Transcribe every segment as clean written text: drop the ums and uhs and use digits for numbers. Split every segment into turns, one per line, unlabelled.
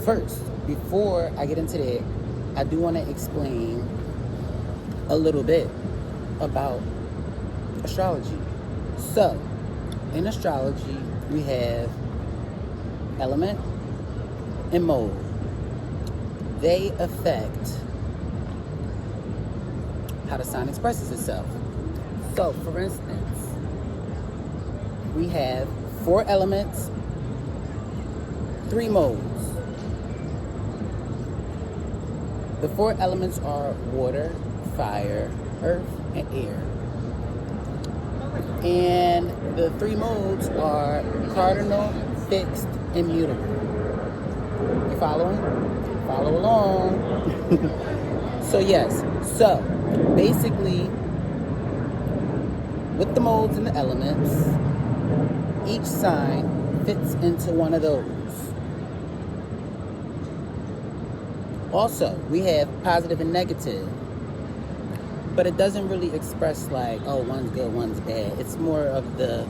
first, before I get into that, I do want to explain a little bit about astrology. So, in astrology, we have element and mode. They affect how the sign expresses itself. So, for instance, we have 4 elements, 3 modes. The 4 elements are water, fire, earth, and air. And the 3 modes are cardinal, fixed, and mutable. You following? Follow along. So yes, so basically with the modes and the elements, each sign fits into one of those. Also, we have positive and negative, but it doesn't really express like, oh, one's good, one's bad. It's more of the,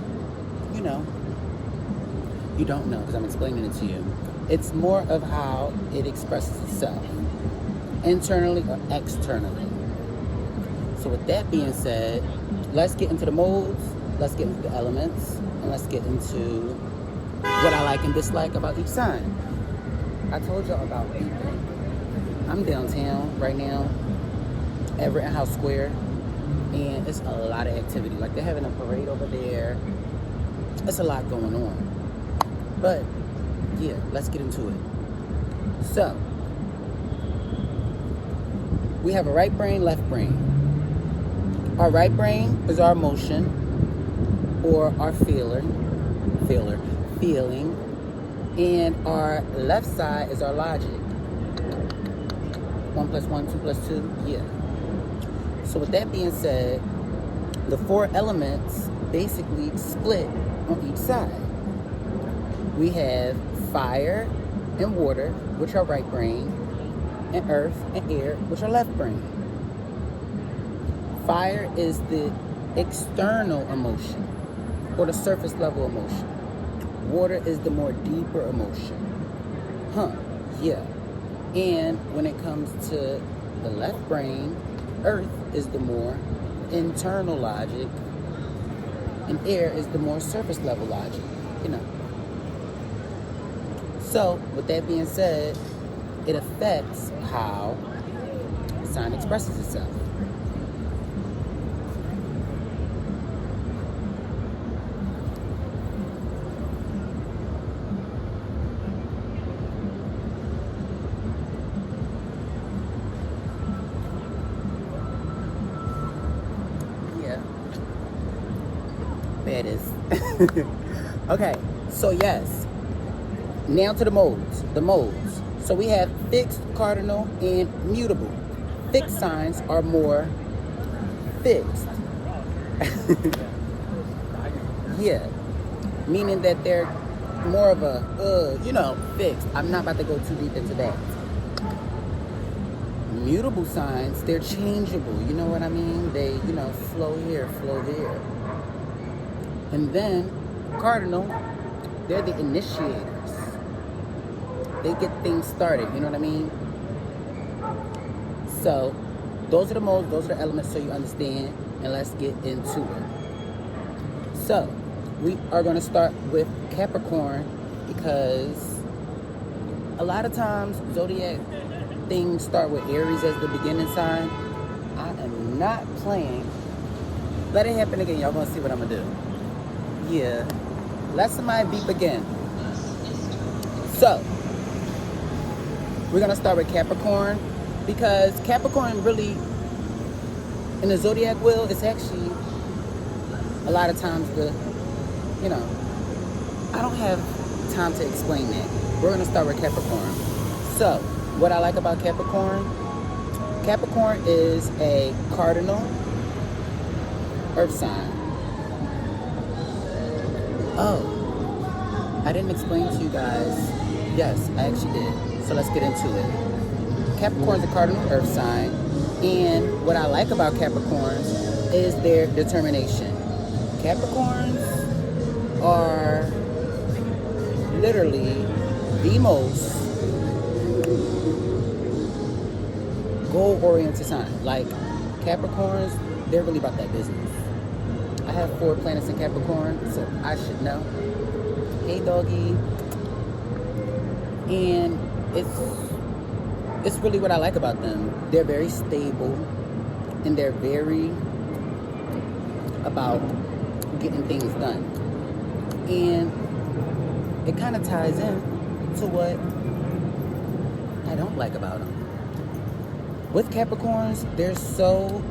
you know, you don't know because I'm explaining it to you. It's more of how it expresses itself, internally or externally. So with that being said, let's get into the modes, let's get into the elements, and let's get into what I like and dislike about each sign. I told y'all about people. I'm downtown right now, Everett and House Square, and it's a lot of activity. Like they're having a parade over there. It's a lot going on. But yeah, let's get into it. So, we have a right brain, left brain. Our right brain is our emotion or our feeling, and our left side is our logic. 1 + 1, 2 + 2, yeah. So with that being said, the 4 elements basically split on each side. We have fire and water, which are right brain, and earth and air, which are left brain. Fire is the external emotion, or the surface level emotion. Water is the more deeper emotion. Yeah. And when it comes to the left brain, earth is the more internal logic, and air is the more surface level logic, you know. So, with that being said, it affects how the sign expresses itself. It is. Okay, so yes. Now to the modes. The modes. So we have fixed, cardinal, and mutable. Fixed signs are more fixed. Yeah. Meaning that they're more of a, fixed. I'm not about to go too deep into that. Mutable signs, they're changeable. You know what I mean? They, flow here, flow there. And then, cardinal, they're the initiators. They get things started, you know what I mean? So, those are the modes, those are the elements so you understand, and let's get into it. So, we are going to start with Capricorn because a lot of times, Zodiac things start with Aries as the beginning sign. I am not playing. Let it happen again, y'all going to see what I'm going to do. Yeah, let somebody beep again. So, we're going to start with Capricorn because Capricorn really, in the Zodiac wheel, it's actually a lot of times I don't have time to explain that. We're going to start with Capricorn. So, what I like about Capricorn is a cardinal earth sign. Oh, I didn't explain to you guys. Yes, I actually did. So let's get into it. Capricorn's a cardinal earth sign. And what I like about Capricorns is their determination. Capricorns are literally the most goal-oriented sign. Like Capricorns, they're really about that business. I have 4 planets in Capricorn, so I should know. Hey, doggy. And it's really what I like about them. They're very stable, and they're very about getting things done. And it kind of ties in to what I don't like about them. With Capricorns, they're so,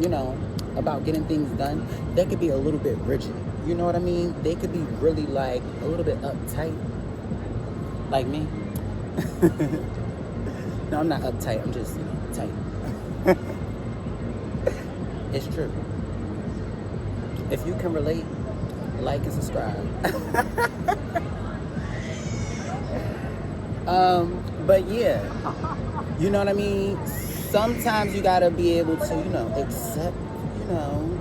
you know, about getting things done. They could be a little bit rigid. You know what I mean? They could be really like a little bit uptight. Like me. No, I'm not uptight. I'm just, you know, tight. It's true. If you can relate, like and subscribe. But yeah, you know what I mean? Sometimes you gotta be able to, you know, accept, you know,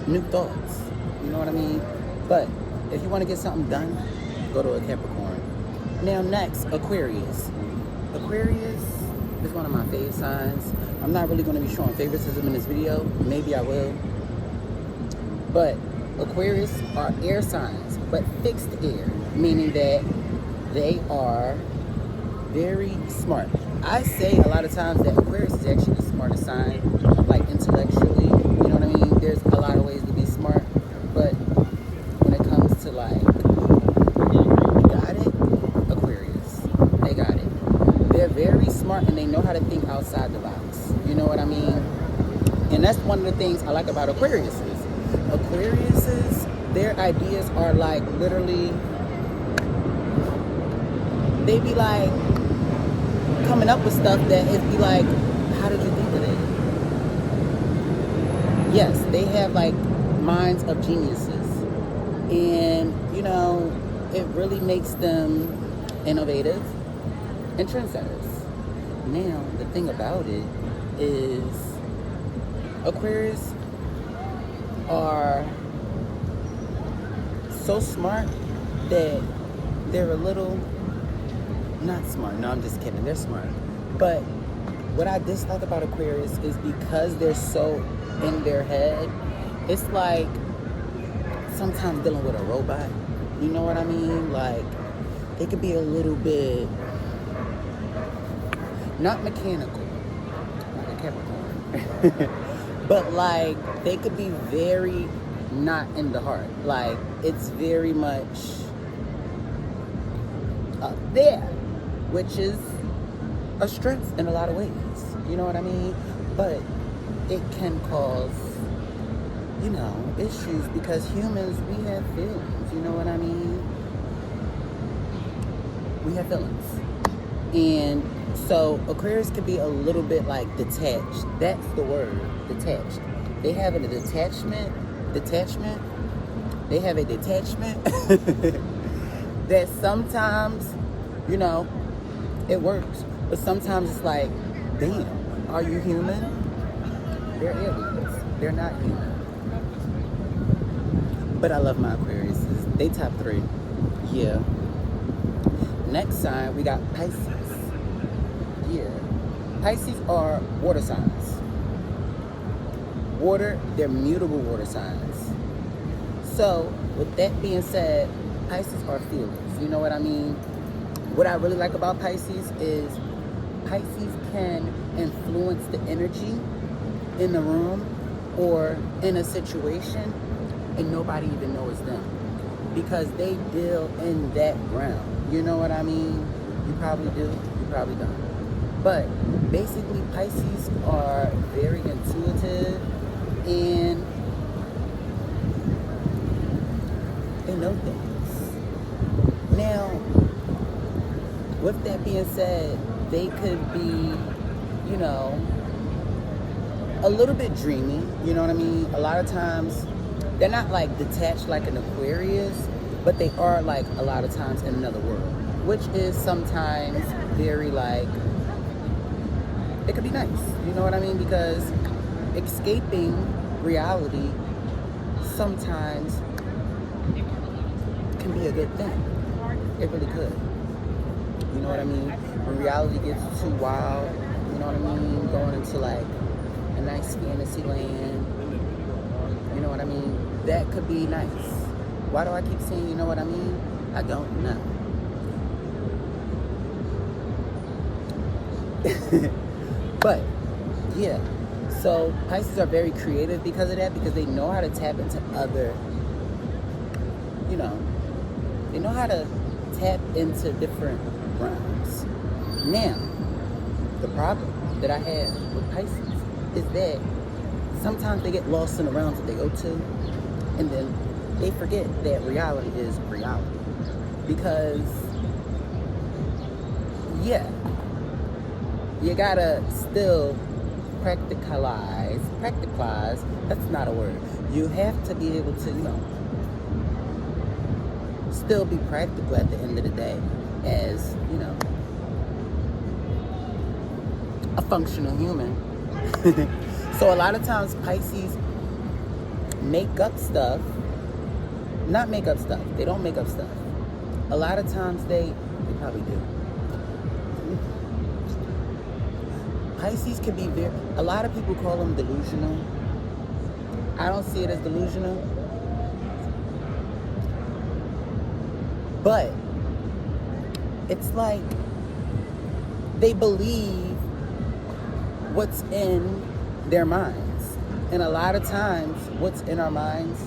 new thoughts. You know what I mean? But if you want to get something done, go to a Capricorn. Now next, Aquarius. Aquarius is one of my fave signs. I'm not really going to be showing favoritism in this video. Maybe I will. But Aquarius are air signs, but fixed air, meaning that they are very smart. I say a lot of times that Aquarius is actually the smartest sign, like intellectually. You know what I mean? There's a lot of ways to be smart, but when it comes to like, got it? Aquarius, they got it. They're very smart and they know how to think outside the box. You know what I mean? And that's one of the things I like about Aquariuses. Aquariuses, their ideas are like literally, they be like coming up with stuff that it'd be like, how did you think of it? Yes, they have like minds of geniuses. And, you know, it really makes them innovative and trendsetters. Now, the thing about it is Aquarius are so smart that they're a little not smart. No, I'm just kidding. They're smart. But what I dislike about Aquarius is because they're so in their head, it's like sometimes dealing with a robot. You know what I mean? Like, they could be a little bit not mechanical, like a Capricorn. But like, they could be very not in the heart. Like, it's very much up there, which is a strength in a lot of ways. You know what I mean? But it can cause, you know, issues because humans, we have feelings. You know what I mean? We have feelings. And so Aquarius can be a little bit like detached. That's the word, detached. They have a detachment. They have a detachment that sometimes, you know, it works. But sometimes it's like, damn, are you human? They're aliens. They're not human. But I love my Aquariuses. They top 3. Yeah. Next sign, we got Pisces. Yeah. Pisces are water signs. Water, they're mutable water signs. So, with that being said, Pisces are feelings. You know what I mean? What I really like about Pisces is Pisces can influence the energy in the room or in a situation and nobody even knows them because they deal in that realm. You know what I mean? You probably do, you probably don't. But basically Pisces are very intuitive and they know things. Now, with that being said, they could be, you know, a little bit dreamy, you know what I mean? A lot of times, they're not like detached like an Aquarius, but they are like a lot of times in another world, which is sometimes very like, it could be nice, you know what I mean? Because escaping reality sometimes can be a good thing. It really could. You know what I mean? When reality gets too wild, you know what I mean? Going into like a nice fantasy land, you know what I mean? That could be nice. Why do I keep saying, you know what I mean? I don't know. But, yeah. So, Pisces are very creative because of that, because they know how to tap into other, you know, they know how to tap into different realms. Now, the problem that I have with Pisces is that sometimes they get lost in the realms that they go to, and then they forget that reality is reality. Because, yeah, you gotta still practicalize, that's not a word. You have to be able to, you know, still be practical at the end of the day as, you know, a functional human. So a lot of times Pisces make up stuff, not make up stuff. They don't make up stuff. A lot of times they probably do. Pisces can be very, a lot of people call them delusional. I don't see it as delusional. But it's like they believe what's in their minds. And a lot of times what's in our minds,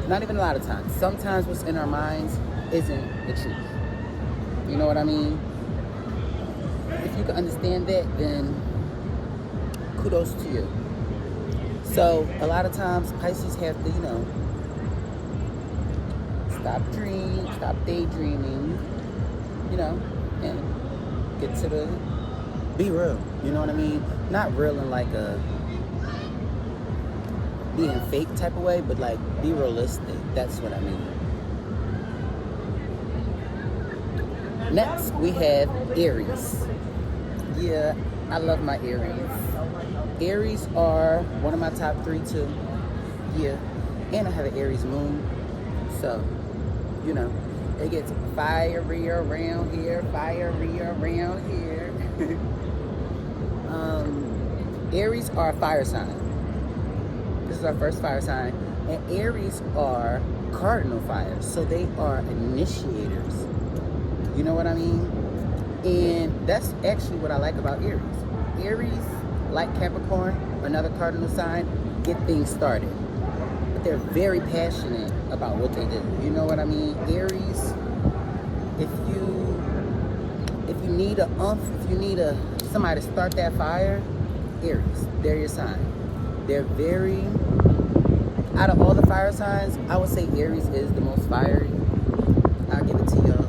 not even a lot of times, sometimes what's in our minds isn't the truth. You know what I mean? If you can understand that, then kudos to you. So a lot of times Pisces have to, you know, stop daydreaming, you know, and get to the, be real, you know what I mean? Not real in like a being fake type of way, but like be realistic. That's what I mean. Next, we have Aries. Yeah, I love my Aries. Aries are one of my top 3 too. Yeah, and I have an Aries moon. So, you know, it gets fiery around here, fiery around here. Aries are a fire sign. This is our first fire sign. And Aries are cardinal fire. So they are initiators. You know what I mean? And that's actually what I like about Aries. Aries, like Capricorn, another cardinal sign, get things started. But they're very passionate about what they do. You know what I mean? Aries, if you need somebody to start that fire, Aries, they're your sign. They're very, out of all the fire signs, I would say Aries is the most fiery. I'll give it to y'all.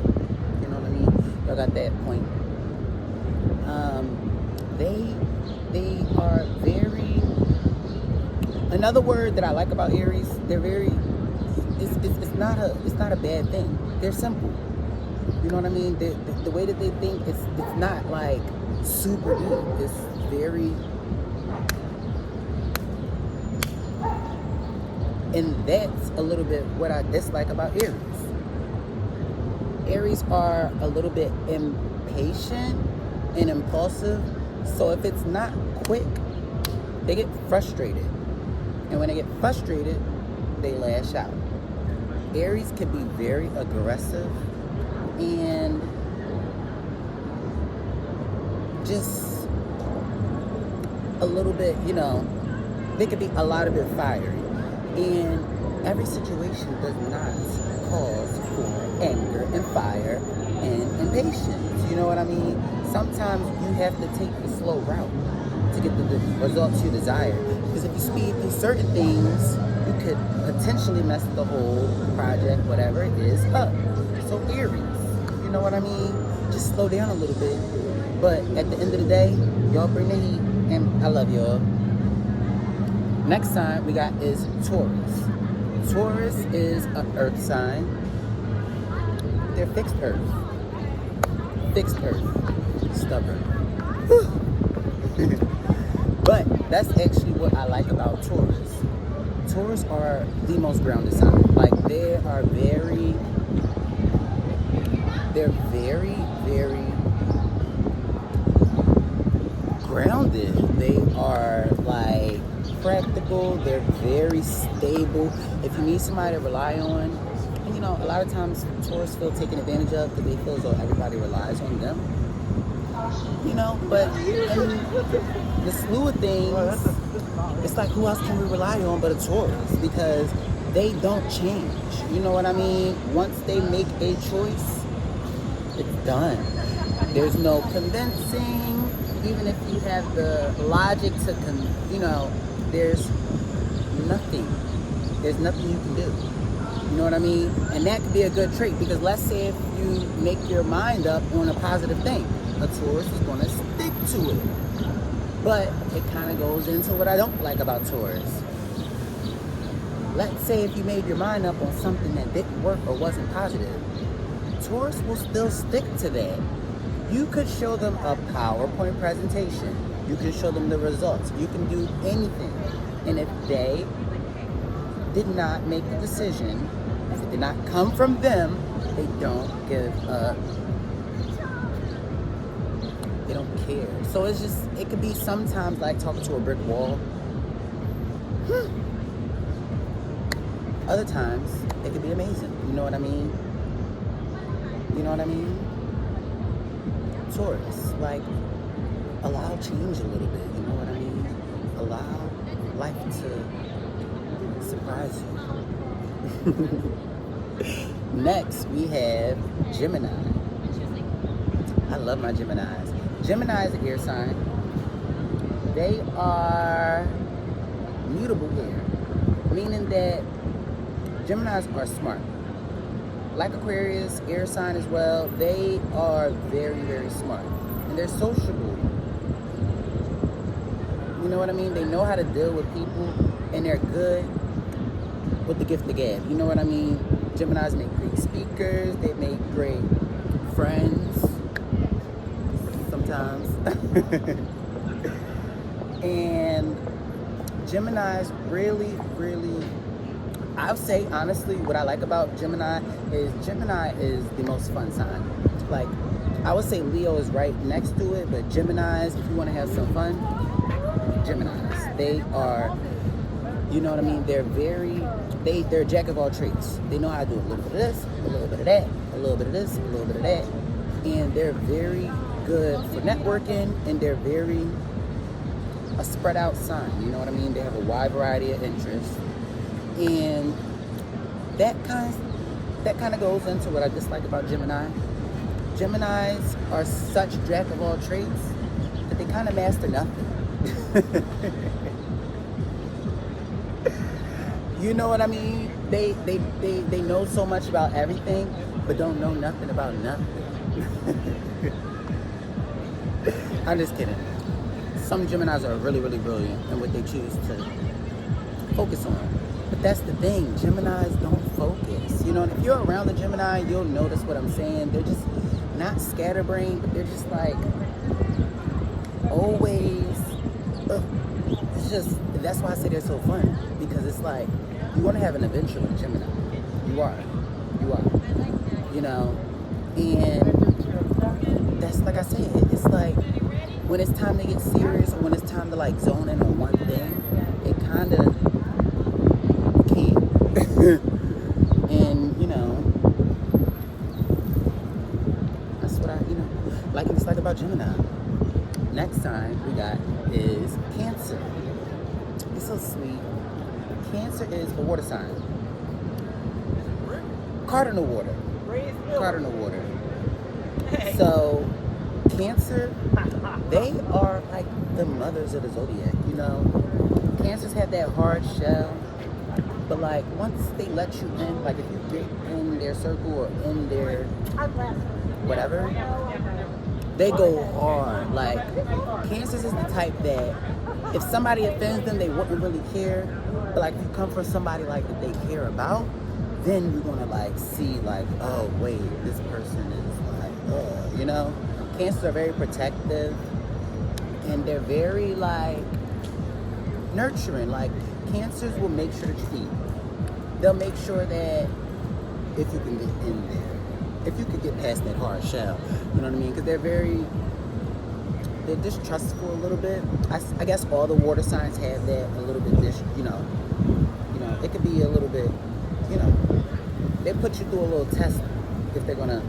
You know what I mean? Y'all got that point. They are very, another word that I like about Aries, they're very, it's not a bad thing. They're simple. You know what I mean? The way that they think, it's not like super deep. It's very, and that's a little bit what I dislike about Aries. Aries are a little bit impatient and impulsive. So if it's not quick, they get frustrated. And when they get frustrated, they lash out. Aries can be very aggressive and just a little bit, you know, they could be a lot of bit fiery. And every situation does not cause for anger and fire and impatience. You know what I mean? Sometimes you have to take the slow route to get the results you desire. Because if you speed through certain things, you could potentially mess the whole project, whatever it is, up. So Aries, you know what I mean? Just slow down a little bit. But at the end of the day, y'all bring the heat, and I love y'all. Next sign we got is Taurus. Taurus is an earth sign. They're fixed earth. Fixed earth. Stubborn. But that's actually what I like about Taurus. Taurus are the most grounded sign. Like they're very, very people. They're very stable. If you need somebody to rely on, and you know, a lot of times Taurus feel taken advantage of because they feel as though everybody relies on them. You know, but in the slew of things, it's like, who else can we rely on but a Taurus? Because they don't change. You know what I mean? Once they make a choice, it's done. There's no convincing. Even if you have the logic to, you know, there's nothing. There's nothing you can do. You know what I mean? And that could be a good trait, because let's say if you make your mind up on a positive thing, a Taurus is going to stick to it. But it kind of goes into what I don't like about Taurus. Let's say if you made your mind up on something that didn't work or wasn't positive, Taurus will still stick to that. You could show them a PowerPoint presentation. You can show them the results. You can do anything. And if they did not make the decision, if it did not come from them, they don't give up. They don't care. So it's just, it could be sometimes like talking to a brick wall. Other times, it could be amazing. You know what I mean? You know what I mean? Taurus, like, allow change a little bit. You know what I mean? Allow life to surprise you. Next, we have Gemini. I love my Geminis. Gemini is an air sign. They are mutable air, meaning that Geminis are smart. Like Aquarius, air sign as well, they are very, very smart. And they're sociable. You know what I mean? They know how to deal with people, and they're good with the gift of gab. You know what I mean? Geminis make great speakers. They make great friends. Sometimes. And Geminis really, really, I'll say honestly, what I like about Gemini is the most fun sign. Like, I would say Leo is right next to it, but Geminis, if you want to have some fun, Geminis. They are, you know what I mean? They're they're a jack of all trades. They know how to do a little bit of this, a little bit of that, a little bit of this, a little bit of that. And they're very good for networking, and they're very a spread out sign. You know what I mean? They have a wide variety of interests. And that kind of goes into what I dislike about Gemini. Geminis are such jack of all trades that they kind of master nothing. You know what I mean? They know so much about everything, but don't know nothing about nothing. I'm just kidding. Some Geminis are really, really brilliant in what they choose to focus on. But that's the thing, Geminis don't focus. You know, and if you're around the Gemini, you'll notice what I'm saying. They're just not scatterbrained, but they're just like always, it's just, that's why I say they're so fun. Because it's like, you want to have an adventure with Gemini. You are. You know, and that's, like I said, it's like, when it's time to get serious, or when it's time to like zone in on one thing, it kind of and you know, that's what I like and dislike about Gemini. Next sign we got is Cancer. It's so sweet. Cancer is a water sign. Cardinal water. So Cancer, they are like the mothers of the Zodiac. You know, Cancers have that hard shell. But like, once they let you in, like if you get in their circle or in their whatever, they go hard. Like, Cancers is the type that if somebody offends them, they wouldn't really care. But like, if you come from somebody like that they care about, then you're gonna like see like, oh wait, this person is like, you know? Cancers are very protective, and they're very like nurturing. Like, Cancers will make sure that you eat. They'll make sure that if you can get in there, if you could get past that hard shell, you know what I mean? Because they're very they're distrustful a little bit. I guess all the water signs have that a little bit. You know, it could be a little bit. You know, they put you through a little test if they're gonna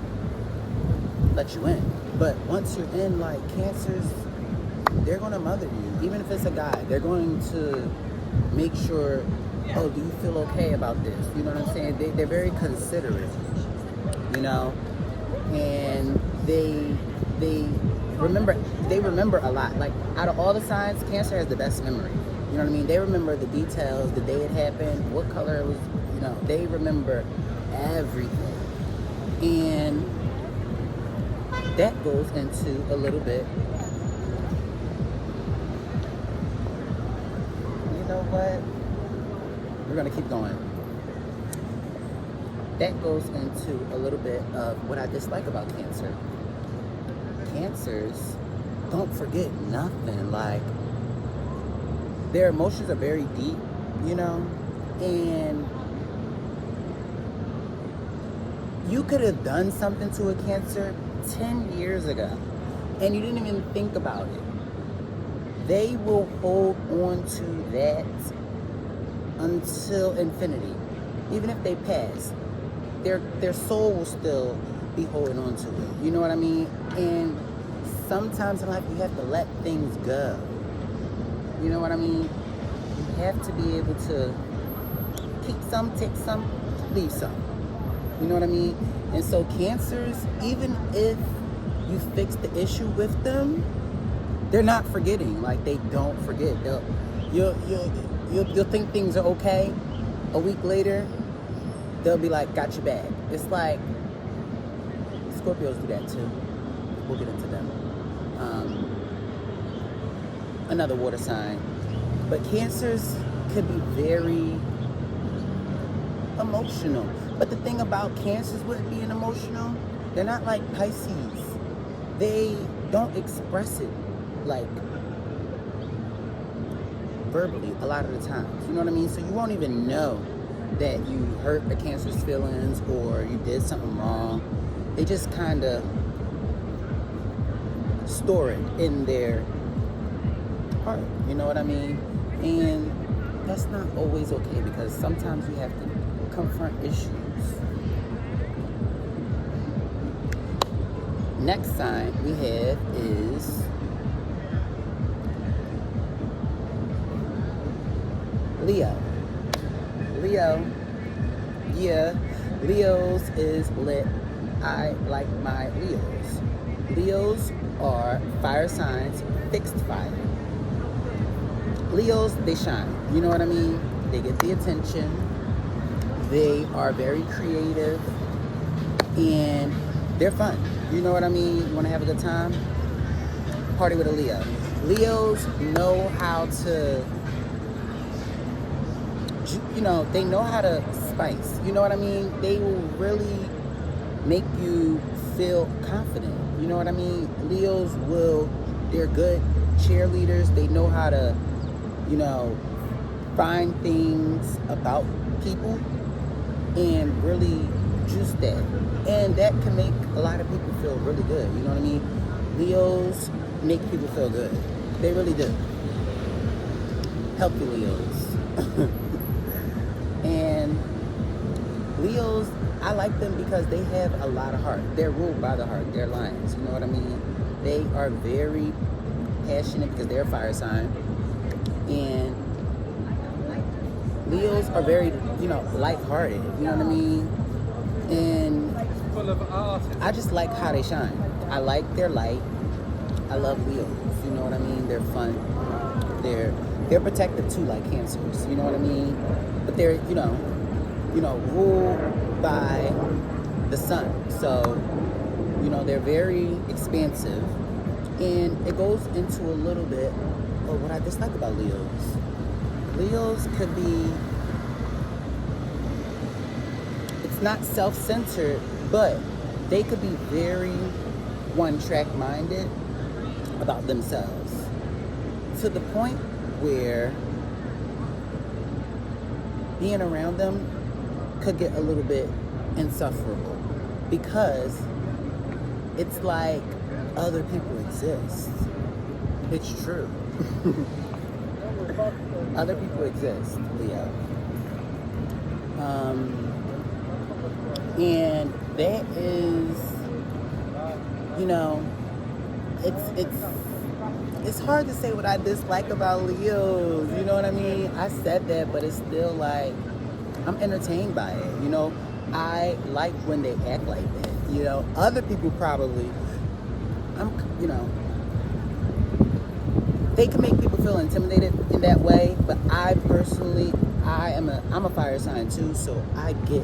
let you in. But once you're in, like Cancers, they're gonna mother you. Even if it's a guy, they're going to make sure. Oh, do you feel okay about this? You know what I'm saying? They're very considerate. You know, and they remember a lot. Like, out of all the signs, Cancer has the best memory. You know what I mean? They remember the details, the day it happened, what color it was. You know, they remember everything, and that goes into a little bit. You know what? We're gonna keep going. That goes into a little bit of what I dislike about Cancer. Cancers don't forget nothing. Like, their emotions are very deep, you know, and you could have done something to a Cancer 10 years ago and you didn't even think about it. They will hold on to that until infinity. Even if they pass, their soul will still be holding on to it. You know what I mean? And sometimes in life you have to let things go. You know what I mean? You have to be able to keep some, take some, leave some. You know what I mean? And so Cancers, even if you fix the issue with them, they're not forgetting. Like, they don't forget. You'll think things are okay. A week later, they'll be like, got your back. It's like, Scorpios do that too. We'll get into them. Another water sign. But Cancers could be very emotional. But the thing about Cancers with it being emotional, they're not like Pisces. They don't express it like verbally a lot of the times. You know what I mean? So you won't even know that you hurt the Cancer's feelings or you did something wrong. They just kind of store it in their heart. You know what I mean? And that's not always okay, because sometimes you have to confront issues. Next sign we have is Leo. Yeah, Leos is lit. I like my Leos. Leos are fire signs, fixed fire. Leos, they shine. You know what I mean? They get the attention. They are very creative. And they're fun. You know what I mean? You want to have a good time? Party with a Leo. Leos know how to, you know, they know how to spice. You know what I mean? They will really make you feel confident. You know what I mean? Leos they're good cheerleaders. They know how to, you know, find things about people and really juice that. And that can make a lot of people feel really good. You know what I mean? Leos make people feel good. They really do. Healthy Leos. And Leos, I like them because they have a lot of heart. They're ruled by the heart. They're lions. You know what I mean? They are very passionate because they're a fire sign. And Leos are very, you know, lighthearted. You know what I mean? And I just like how they shine. I like their light. I love Leos. You know what I mean? They're fun. They're protective too, like Cancers. You know what I mean? But they're, you know, ruled by the sun. So, you know, they're very expansive. And it goes into a little bit of what I dislike about Leos. Leos could be, it's not self-centered, but they could be very one-track minded about themselves, to the point where being around them could get a little bit insufferable, because it's like other people exist. It's true. Other people exist, Leo. And that is, you know, it's hard to say what I dislike about Leos. You know what I mean? I said that, but it's still like, I'm entertained by it. You know, I like when they act like that. You know, other people probably, you know, they can make people feel intimidated in that way, but I personally, I'm a fire sign too, so I get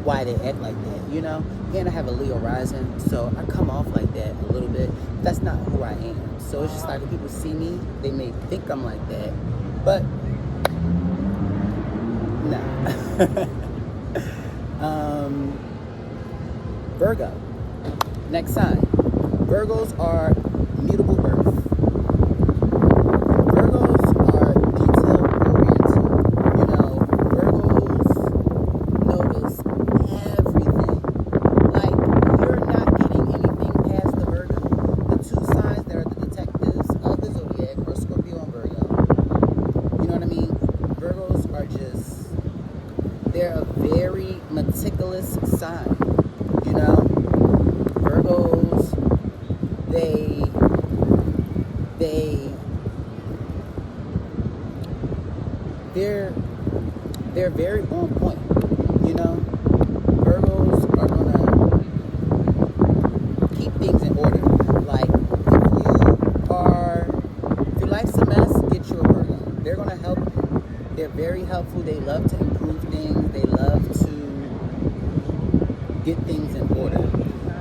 why they act like that, you know? And I have a Leo rising, so I come off like that a little bit. That's not who I am. So it's just like when people see me, they may think I'm like that, but nah. Virgo, next sign. Virgos are mutable birth. Virgos are detail oriented. You know, Virgos notice everything. Like, you're not getting anything past the Virgo. The two signs that are the detectives of the Zodiac are Scorpio and Virgo. You know what I mean? Virgos are just, they're a very meticulous sign. You know? Virgos, they're very on point, you know. Virgos are gonna keep things in order. Like, if your life's a mess, get you a Virgo. They're gonna help you. They're very helpful. They love to improve things. They love to get things in order.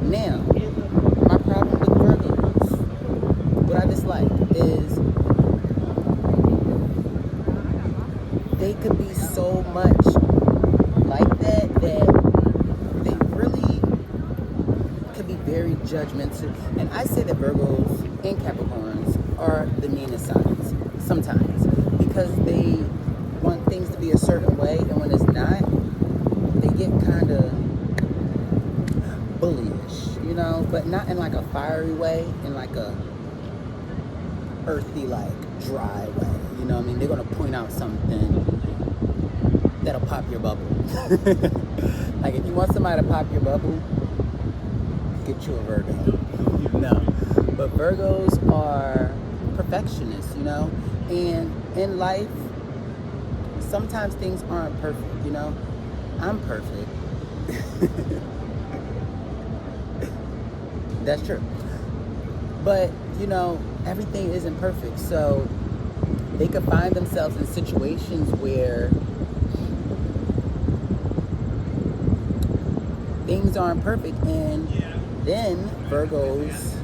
Now, my problem with Virgos, what I dislike is they could be so much like that they really could be very judgmental. And I say that Virgos and Capricorns are the meanest signs sometimes, because they want things to be a certain way, and when it's not, they get kind of bullyish, you know, but not in like a fiery way, in like a earthy, like dry way. You know what I mean? They're gonna point out something that'll pop your bubble. Like, if you want somebody to pop your bubble, get you a Virgo. No, but Virgos are perfectionists, you know, and in life, sometimes things aren't perfect, you know. I'm perfect. That's true. But, you know, everything isn't perfect. So they could find themselves in situations where things aren't perfect. And then Virgos,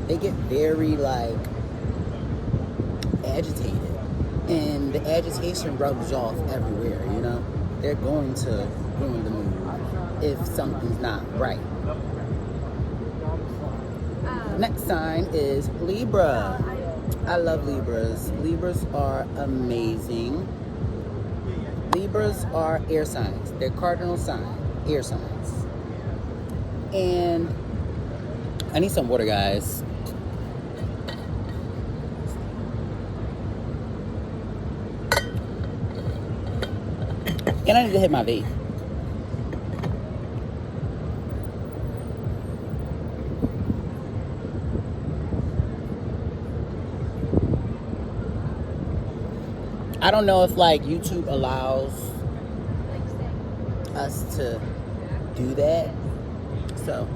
they get very, like, agitated. And the agitation rubs off everywhere, you know. They're going to ruin the mood if something's not right. Next sign is Libra. I love Libras. Libras are amazing. Libras are air signs. They're cardinal sign, air signs. And I need some water, guys. And I need to hit my vape. I don't know if, like, YouTube allows us to do that, so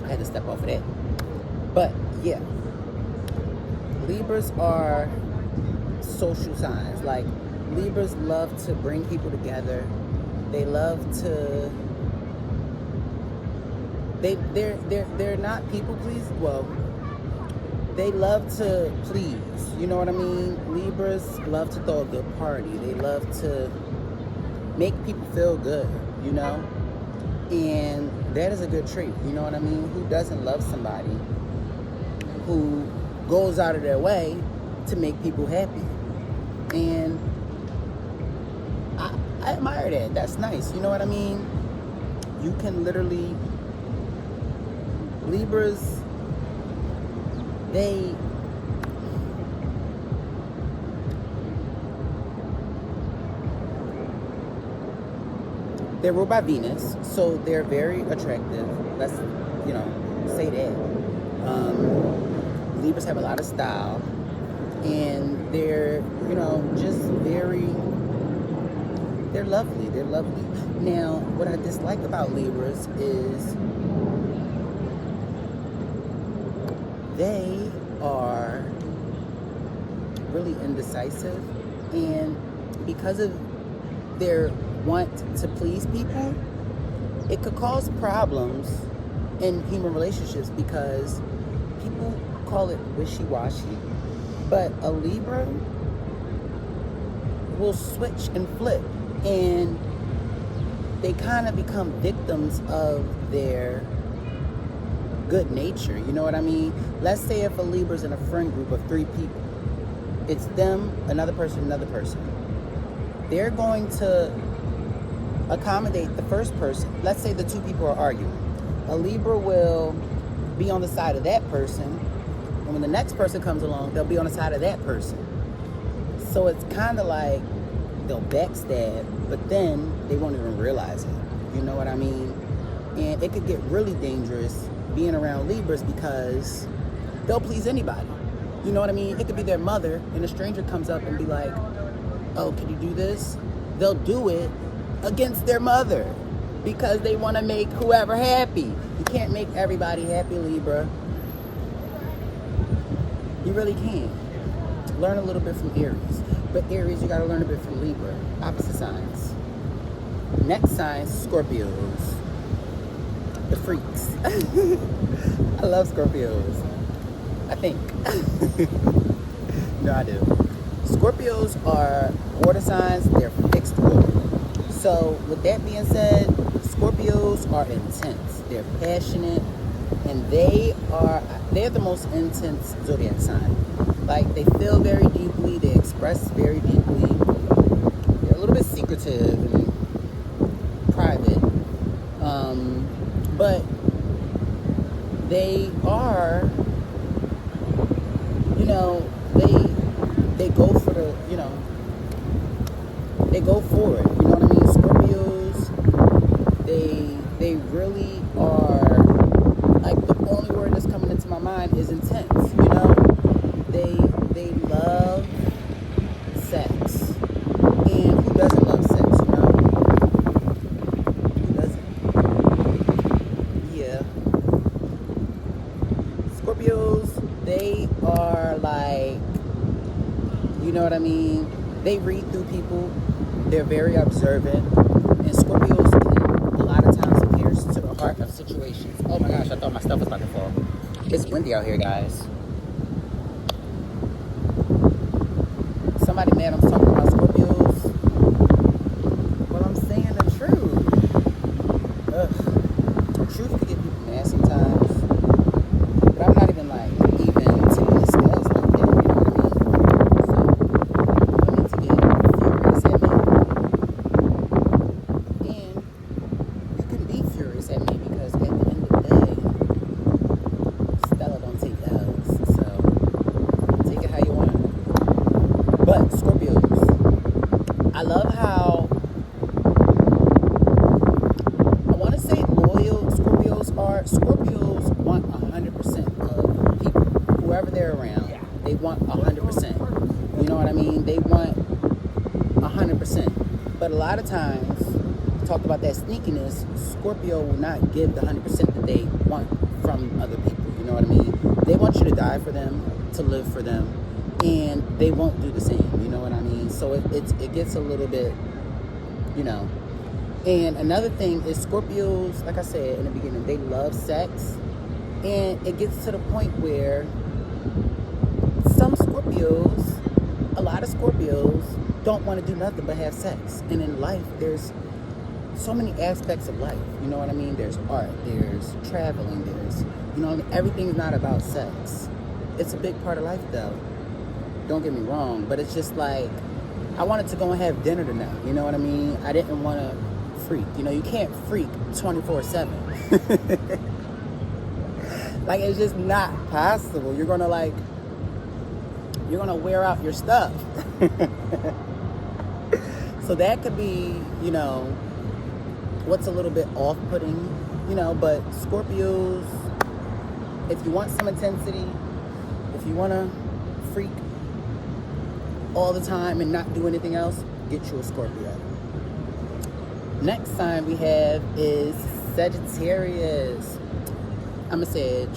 I had to step off of that. But yeah, Libras are social signs. Like, Libras love to bring people together. They love to. They're not people please. Well, they love to please. You know what I mean? Libras love to throw a good party. They love to make people feel good, you know? And that is a good trait, you know what I mean? Who doesn't love somebody who goes out of their way to make people happy? And I admire that. That's nice, you know what I mean? You can literally, Libras, they They're ruled by Venus, so they're very attractive. Let's, say that. Libras have a lot of style, and they're, just they're lovely. They're lovely. Now, what I dislike about Libras is they are really indecisive, and because of their want to please people, it could cause problems in human relationships because people call it wishy-washy, but a Libra will switch and flip, and they kind of become victims of their good nature. You know what I mean? Let's say if a Libra's in a friend group of 3 people, it's them, another person, another person. They're going to accommodate the first person. Let's say the 2 people are arguing. A Libra will be on the side of that person, and when the next person comes along, they'll be on the side of that person. So it's kind of like they'll backstab, but then they won't even realize it. You know what I mean? And it could get really dangerous being around Libras because they'll please anybody. You know what I mean? It could be their mother, and a stranger comes up and be like, oh, can you do this? They'll do it against their mother because they want to make whoever happy. You can't make everybody happy, Libra. You really can't. Learn a little bit from Aries. But Aries, you got to learn a bit from Libra. Opposite signs. Next signs, Scorpios. The freaks. I love Scorpios. I think. No, I do. Scorpios are water signs. They're fixed water. So with that being said, Scorpios are intense. They're passionate, and they're the most intense zodiac sign. Like, they feel very deeply, they express very deeply. They're a little bit secretive and private, but they are, they go for the, they go for it. You know what I mean? Scorpios, they really are, like, the only word that's coming into my mind is intense. They love sex, and who doesn't love sex? Who doesn't? Yeah. Scorpios, they are like, you know what I mean? They read through people. They're very observant, and Scorpios can a lot of times pierce to the heart of situations. Oh my gosh, I thought my stuff was about to fall. It's windy out here, guys. Somebody mad I'm talking about Scorpios. Well, I'm saying the truth. Ugh. Truth could get people mad sometimes. But I'm not even taking the scales like that, you know what I mean? So, I need to get furious at me. And you can be furious at me because at the end of the day, Stella don't take L's. So, take it how you want. But Scorpios, I love how, I want to say loyal Scorpios are. Scorpios want 100% of people, whoever they're around. They want 100%. You know what I mean? They want 100%. But a lot of times, talk about that sneakiness, Scorpio will not give the 100% that they want from other people. You know what I mean? They want you to die for them, to live for them, and they won't do the same. You know what I mean? So it gets a little bit, And another thing is Scorpios, like I said in the beginning, they love sex, and it gets to the point where a lot of Scorpios don't want to do nothing but have sex. And in life, there's so many aspects of life. You know what I mean? There's art, there's traveling, there's, everything's not about sex. It's a big part of life, though. Don't get me wrong, but it's just like, I wanted to go and have dinner tonight. You know what I mean? I didn't want to freak. You can't freak 24/7. Like, it's just not possible. You're gonna wear out your stuff. So that could be, what's a little bit off-putting, you know. But Scorpios, if you want some intensity, if you want to freak all the time and not do anything else, get you a Scorpio. Next sign we have is Sagittarius. I'm a Sag.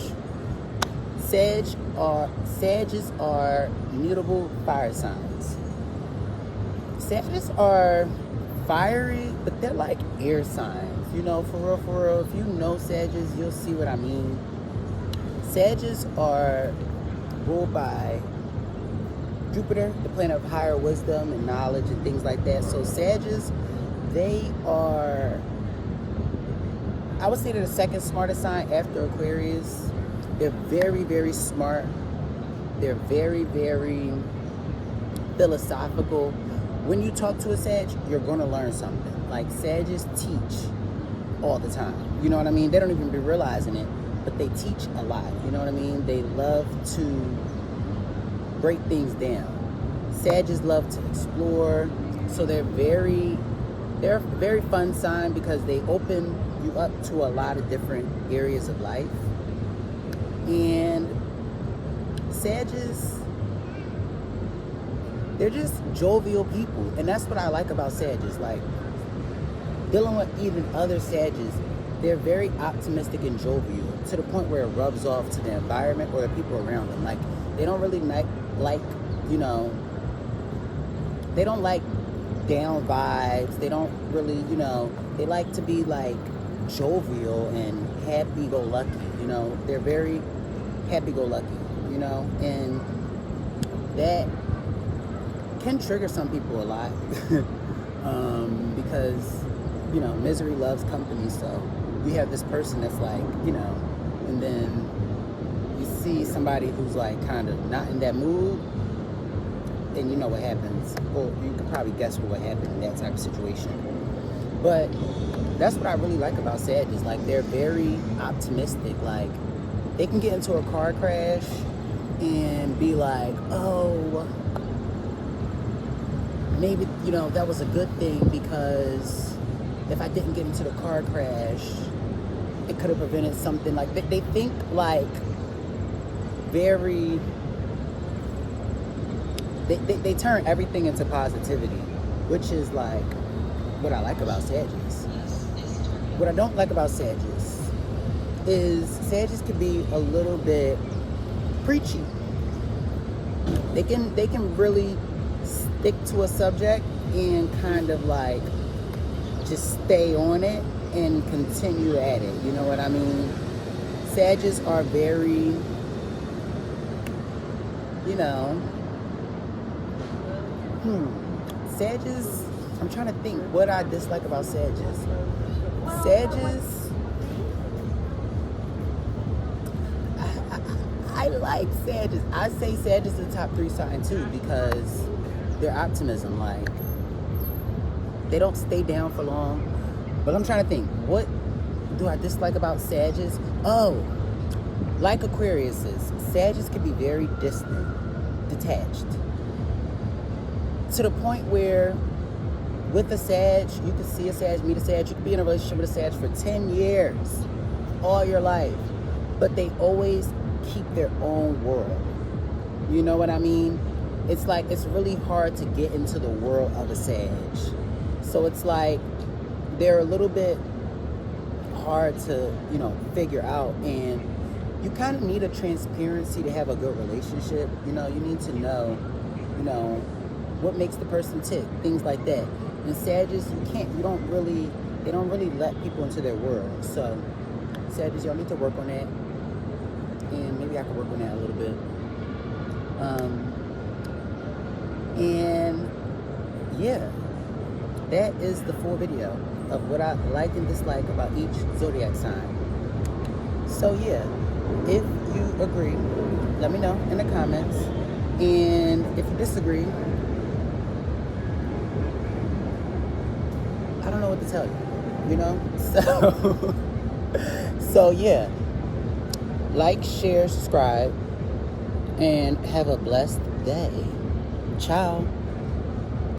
Sages are mutable fire signs. Sages are fiery, but they're like air signs. You know, for real, if you know Sages, you'll see what I mean. Sages are ruled by Jupiter, the planet of higher wisdom and knowledge and things like that. So Sages, they are, I would say they're the second smartest sign after Aquarius. They're very, very smart. They're very, very philosophical. When you talk to a Sag, you're going to learn something. Like, Sages teach all the time. You know what I mean? They don't even be realizing it, but they teach a lot. You know what I mean? They love to break things down. Sages love to explore. So they're a very fun sign because they open you up to a lot of different areas of life. And Sages, they're just jovial people. And that's what I like about Sages. Like, dealing with even other Sages, they're very optimistic and jovial to the point where it rubs off to the environment or the people around them. Like, they don't really like, you know, they don't like down vibes. They don't really, you know, they like to be like jovial and happy-go-lucky. You know, they're very happy-go-lucky, you know, and that can trigger some people a lot because, you know, misery loves company. So you have this person that's like, you know, and then you see somebody who's like kind of not in that mood, and you know what happens. Well, you can probably guess what would happen in that type of situation. But that's what I really like about Sagittarius. Like, they're very optimistic. Like, they can get into a car crash and be like, oh, maybe, you know, that was a good thing because if I didn't get into the car crash, it could have prevented something. Like, they think like very, they turn everything into positivity, which is like what I like about Sagittarius. What I don't like about Sagittarius is Sagittarius can be a little bit preachy. They can really stick to a subject and kind of like just stay on it and continue at it. You know what I mean? Sagittarius are very, you know, Sagittarius, I'm trying to think what I dislike about Sagittarius. Sagittarius, I like Sagittarius. I say Sagittarius is the top 3 sign too because their optimism, like, they don't stay down for long. But I'm trying to think, what do I dislike about Sagittarius? Oh, like Aquarius is, Sagittarius can be very distant, detached. To the point where with a Sag, you can see a Sag, meet a Sag, you can be in a relationship with a Sag for 10 years, all your life. But they always keep their own world. You know what I mean? It's like, it's really hard to get into the world of a Sag. So it's like, they're a little bit hard to, you know, figure out. And you kind of need a transparency to have a good relationship. You know, you need to know, you know, what makes the person tick, things like that. And Sagittarius, they don't really let people into their world. So Sagittarius, y'all need to work on that. And maybe I can work on that a little bit. And yeah, that is the full video of what I like and dislike about each zodiac sign. So yeah, if you agree, let me know in the comments. And if you disagree, I don't know what to tell you, you know? So yeah, like, share, subscribe, and have a blessed day. Ciao.